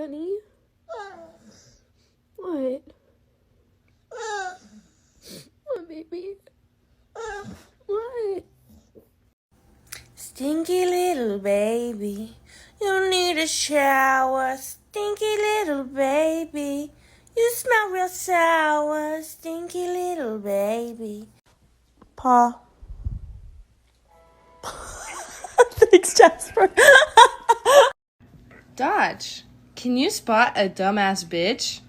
honey. What? What, baby? What? Stinky little baby, you need a shower. Stinky little baby, you smell real sour. Stinky little baby. Paw. Thanks, Jasper. Dodge, can you spot a dumbass bitch?